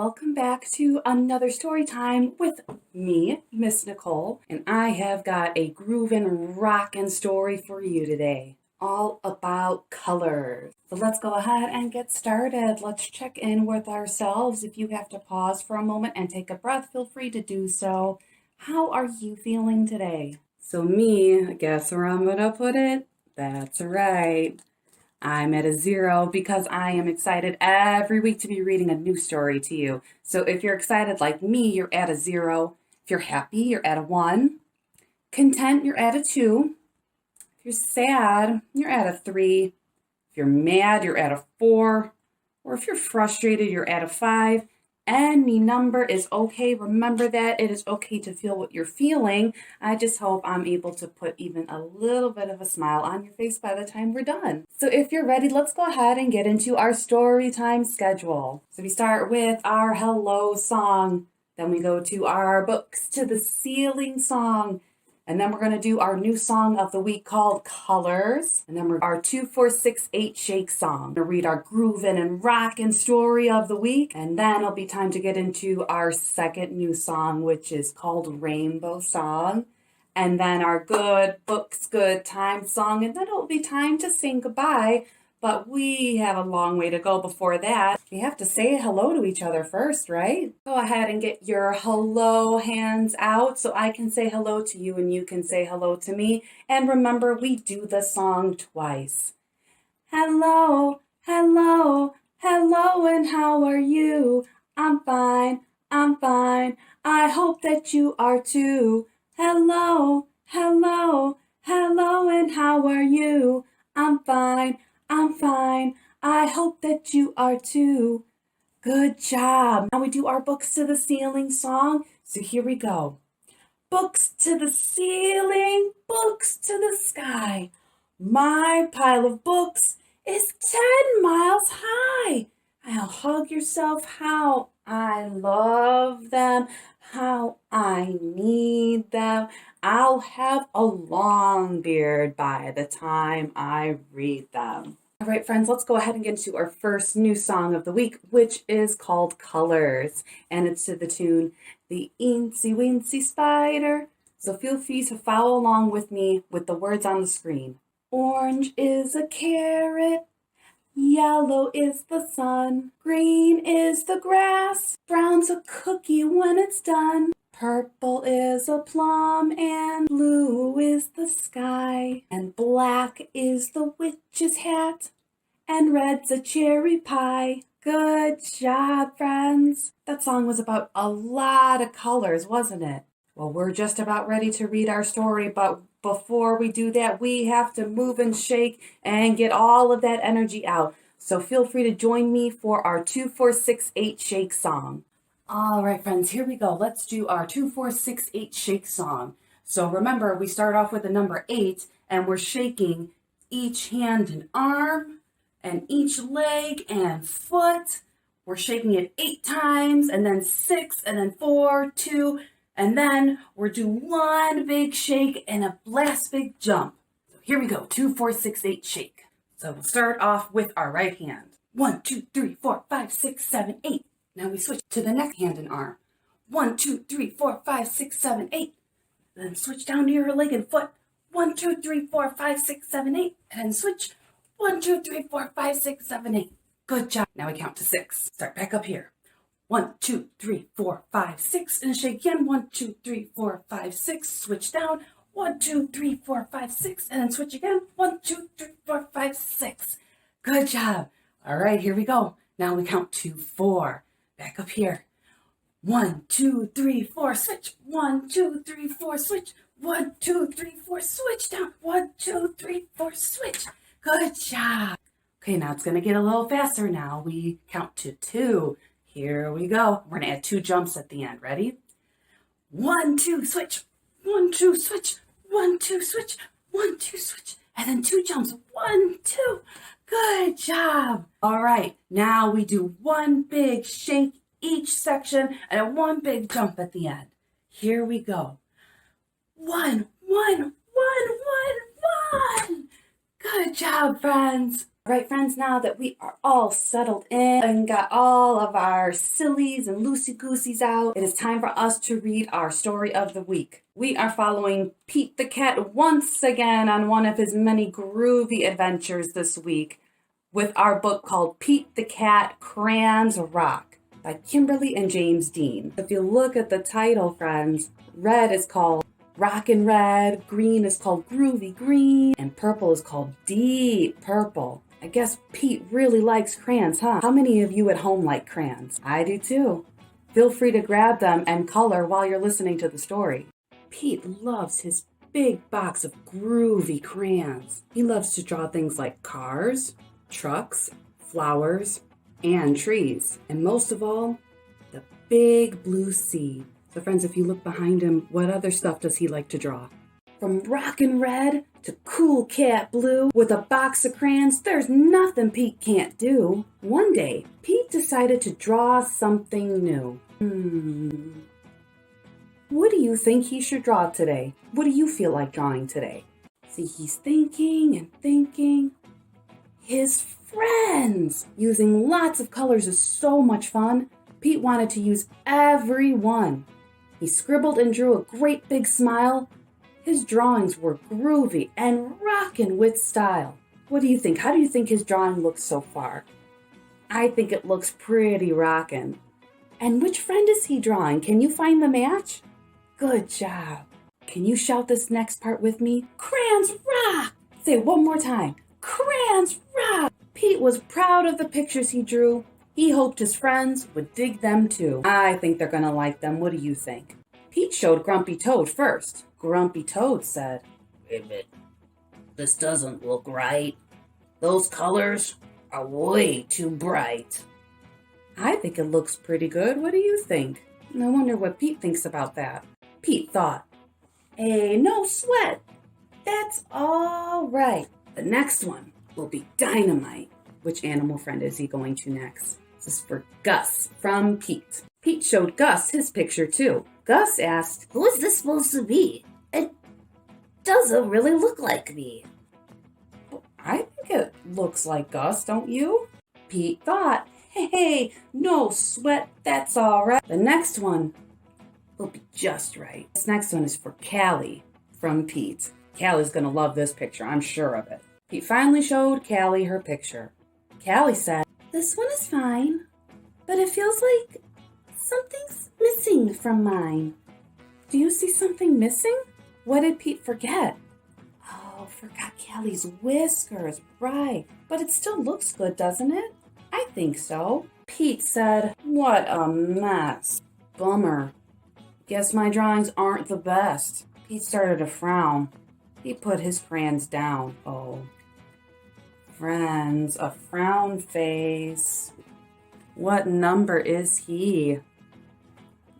welcome back to another story time with me, Miss Nicole, and I have got a groovin' rockin' story for you today, all about colors. So let's go ahead and get started. Let's check in with ourselves. If you have to pause for a moment and take a breath, feel free to do so. How are you feeling today? So me, guess where I'm gonna put it? That's right. I'm at a 0 because I am excited every week to be reading a new story to you. So if you're excited like me, you're at a 0. If you're happy, you're at a 1. Content, you're at a 2. If you're sad, you're at a 3. If you're mad, you're at a 4. Or if you're frustrated, you're at a 5. Any number is okay. Remember that it is okay to feel what you're feeling. I just hope I'm able to put even a little bit of a smile on your face by the time we're done. So if you're ready, let's go ahead and get into our story time schedule. So we start with our hello song. Then we go to our books to the ceiling song. And then we're going to do our new song of the week called Colors. And then we're our 2, 4, 6, 8 shake song. We're going to read our groovin' and rockin' story of the week. And then it'll be time to get into our second new song, which is called Rainbow Song. And then our good books, good time song. And then it'll be time to say goodbye. But we have a long way to go before that. We have to say hello to each other first, right? Go ahead and get your hello hands out so I can say hello to you and you can say hello to me. And remember, we do the song twice. Hello, hello, hello, and how are you? I'm fine, I'm fine. I hope that you are too. Hello, hello, hello, and how are you? I'm fine. I'm fine. I hope that you are too. Good job. Now we do our books to the ceiling song. So here we go. Books to the ceiling, books to the sky. My pile of books is 10 miles high. I'll hug yourself how I love them, how I need them. I'll have a long beard by the time I read them. All right, friends, let's go ahead and get into our first new song of the week, which is called Colors. And it's to the tune, The Eensy Weensy Spider. So feel free to follow along with me with the words on the screen. Orange is a carrot. Yellow is the sun. Green is the grass. Brown's a cookie when it's done. Purple is a plum, and blue is the sky, and black is the witch's hat, and red's a cherry pie. Good job, friends. That song was about a lot of colors, wasn't it? Well, we're just about ready to read our story, but before we do that, we have to move and shake and get all of that energy out. So feel free to join me for our 2, 4, 6, 8 shake song. All right, friends, here we go. Let's do our 2, 4, 6, 8 shake song. So remember, we start off with the number 8, and we're shaking each hand and arm, and each leg and foot. We're shaking it 8 times, and then 6, and then 4, 2, and then we're doing one big shake and a last big jump. So here we go, 2, 4, 6, 8 shake. So we'll start off with our right hand. 1, 2, 3, 4, 5, 6, 7, 8. Now we switch to the next hand and arm. 1, 2, 3, 4, 5, 6, 7, 8. Then switch down to your leg and foot. 1, 2, 3, 4, 5, 6, 7, 8. And then switch. 1, 2, 3, 4, 5, 6, 7, 8. Good job. Now we count to 6. Start back up here. 1, 2, 3, 4, 5, 6. And shake again. 1, 2, 3, 4, 5, 6. Switch down. 1, 2, 3, 4, 5, 6. And then switch again. 1, 2, 3, 4, 5, 6. Good job. All right, here we go. Now we count to 4. Back up here. 1, 2, 3, 4, switch. 1, 2, 3, 4, switch. 1, 2, 3, 4, switch down. 1, 2, 3, 4, switch. Good job. Okay, now it's going to get a little faster now. We count to 2. Here we go. We're going to add 2 jumps at the end. Ready? 1, 2, switch. 1, 2, switch. 1, 2, switch. 1, 2, switch. And then 2 jumps. 1, 2. Good job. All right, now we do one big shake each section and one big jump at the end. Here we go. 1, 1, 1, 1, 1. Good job, friends. All right, friends, now that we are all settled in and got all of our sillies and loosey-gooseys out, it is time for us to read our story of the week. We are following Pete the Cat once again on one of his many groovy adventures this week with our book called Pete the Cat, Crayons' Rock by Kimberly and James Dean. If you look at the title, friends, red is called Rockin' Red, green is called Groovy Green, and purple is called Deep Purple. I guess Pete really likes crayons, huh? How many of you at home like crayons? I do too. Feel free to grab them and color while you're listening to the story. Pete loves his big box of groovy crayons. He loves to draw things like cars, trucks, flowers, and trees. And most of all, the big blue sea. So friends, if you look behind him, what other stuff does he like to draw? From rockin' red to cool cat blue, with a box of crayons, there's nothing Pete can't do. One day, Pete decided to draw something new. What do you think he should draw today? What do you feel like drawing today? See, he's thinking and thinking. His friends! Using lots of colors is so much fun. Pete wanted to use every one. He scribbled and drew a great big smile. His drawings were groovy and rockin' with style. What do you think? How do you think his drawing looks so far? I think it looks pretty rockin'. And which friend is he drawing? Can you find the match? Good job. Can you shout this next part with me? Crayons rock! Say it one more time. Crayons rock! Pete was proud of the pictures he drew. He hoped his friends would dig them too. I think they're gonna like them. What do you think? Pete showed Grumpy Toad first. Grumpy Toad said, Wait a minute. This doesn't look right. Those colors are way too bright. I think it looks pretty good. What do you think? I wonder what Pete thinks about that. Pete thought, hey, no sweat. That's all right. The next one will be dynamite. Which animal friend is he going to next? This is for Gus from Pete. Pete showed Gus his picture too. Gus asked, Who is this supposed to be? It doesn't really look like me. I think it looks like Gus, don't you? Pete thought, hey, no sweat, that's all right. The next one will be just right. This next one is for Callie from Pete. Callie's gonna love this picture, I'm sure of it. Pete finally showed Callie her picture. Callie said, this one is fine, but it feels like something's missing from mine. Do you see something missing? What did Pete forget? Oh, forgot Callie's whiskers, right. But it still looks good, doesn't it? I think so. Pete said, what a mess. Bummer. Guess my drawings aren't the best. Pete started to frown. He put his crayons down. Oh. Friends, a frown face. What number is he?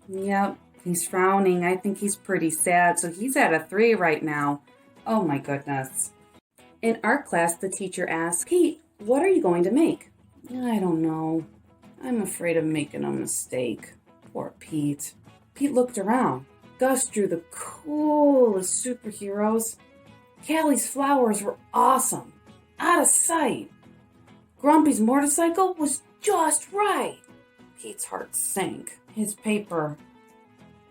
Yep, he's frowning. I think he's pretty sad. So he's at a 3 right now. Oh my goodness. In art class, the teacher asked, Pete, what are you going to make? I don't know. I'm afraid of making a mistake. Poor Pete. Pete looked around. Gus drew the coolest superheroes. Callie's flowers were awesome. Out of sight. Grumpy's motorcycle was just right. Pete's heart sank. His paper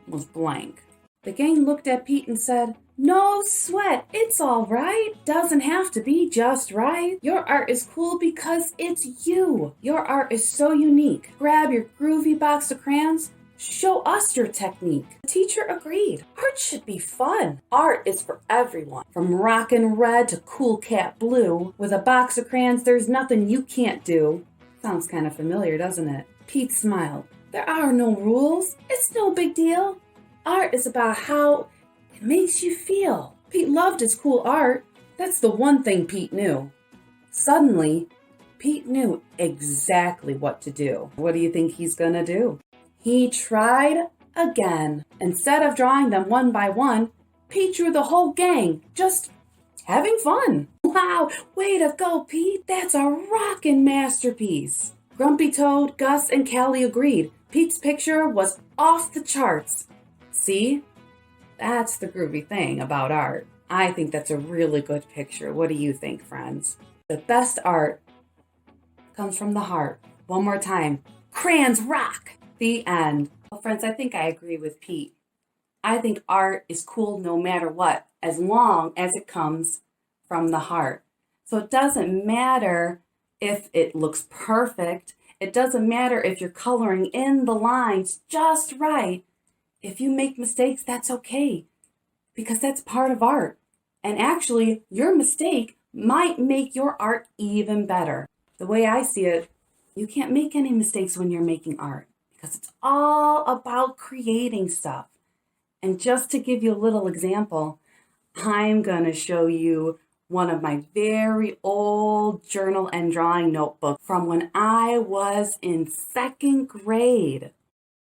was blank. The gang looked at Pete and said, no sweat, it's all right. Doesn't have to be just right. Your art is cool because it's you. Your art is so unique. Grab your groovy box of crayons. Show us your technique. The teacher agreed. Art should be fun. Art is for everyone. From rockin' red to cool cat blue. With a box of crayons, there's nothing you can't do. Sounds kind of familiar, doesn't it? Pete smiled. There are no rules. It's no big deal. Art is about how it makes you feel. Pete loved his cool art. That's the one thing Pete knew. Suddenly, Pete knew exactly what to do. What do you think he's gonna do? He tried again. Instead of drawing them one by one, Pete drew the whole gang, just having fun. Wow, way to go, Pete. That's a rockin' masterpiece. Grumpy Toad, Gus, and Callie agreed. Pete's picture was off the charts. See? That's the groovy thing about art. I think that's a really good picture. What do you think, friends? The best art comes from the heart. One more time. Crayons rock! The end. Well, friends, I think I agree with Pete. I think art is cool no matter what, as long as it comes from the heart. So it doesn't matter if it looks perfect. It doesn't matter if you're coloring in the lines just right. If you make mistakes, that's okay, because that's part of art. And actually, your mistake might make your art even better. The way I see it, you can't make any mistakes when you're making art, because it's all about creating stuff. And just to give you a little example, I'm going to show you one of my very old journal and drawing notebooks from when I was in 2nd grade.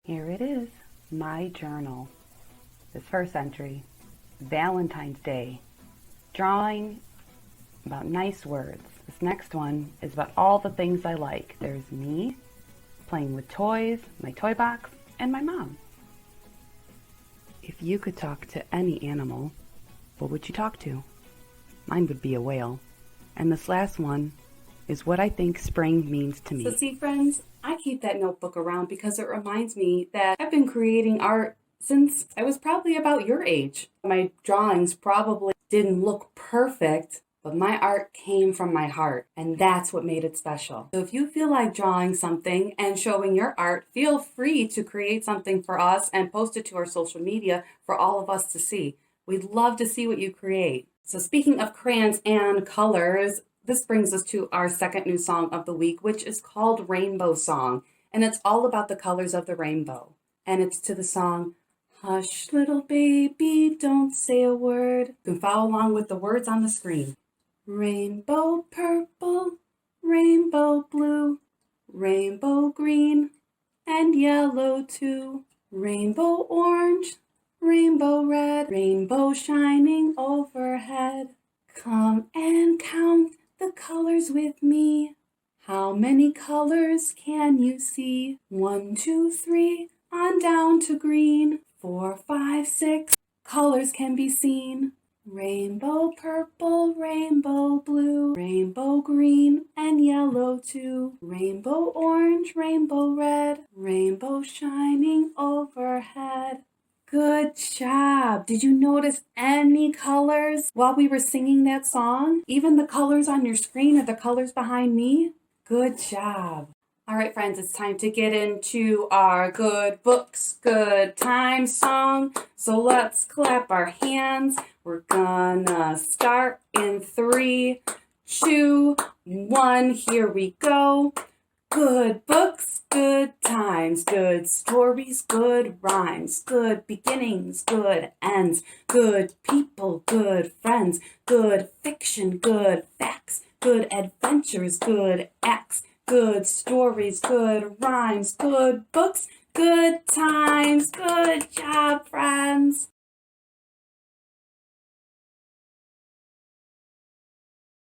Here it is, my journal. This first entry, Valentine's Day, drawing about nice words. This next one is about all the things I like. There's me, playing with toys, my toy box, and my mom. If you could talk to any animal, what would you talk to? Mine would be a whale. And this last one is what I think spring means to me. So see, friends, I keep that notebook around because it reminds me that I've been creating art since I was probably about your age. My drawings probably didn't look perfect, but my art came from my heart, and that's what made it special. So if you feel like drawing something and showing your art, feel free to create something for us and post it to our social media for all of us to see. We'd love to see what you create. So speaking of crayons and colors, this brings us to our second new song of the week, which is called Rainbow Song, and it's all about the colors of the rainbow. And it's to the song, Hush, little baby, don't say a word. You can follow along with the words on the screen. Rainbow purple, rainbow blue, rainbow green, and yellow too. Rainbow orange, rainbow red, rainbow shining overhead. Come and count the colors with me. How many colors can you see? 1, 2, 3, on down to green. 4, 5, 6 colors can be seen. Rainbow purple, rainbow blue, rainbow green, and yellow too. Rainbow orange, rainbow red, rainbow shining overhead. Good job! Did you notice any colors while we were singing that song? Even the colors on your screen are the colors behind me? Good job! All right, friends, it's time to get into our good books, good time song. So let's clap our hands. We're gonna start in 3, 2, 1. Here we go. Good books, good times, good stories, good rhymes, good beginnings, good ends, good people, good friends, good fiction, good facts, good adventures, good acts, good stories, good rhymes, good books, good times. Good job, friends.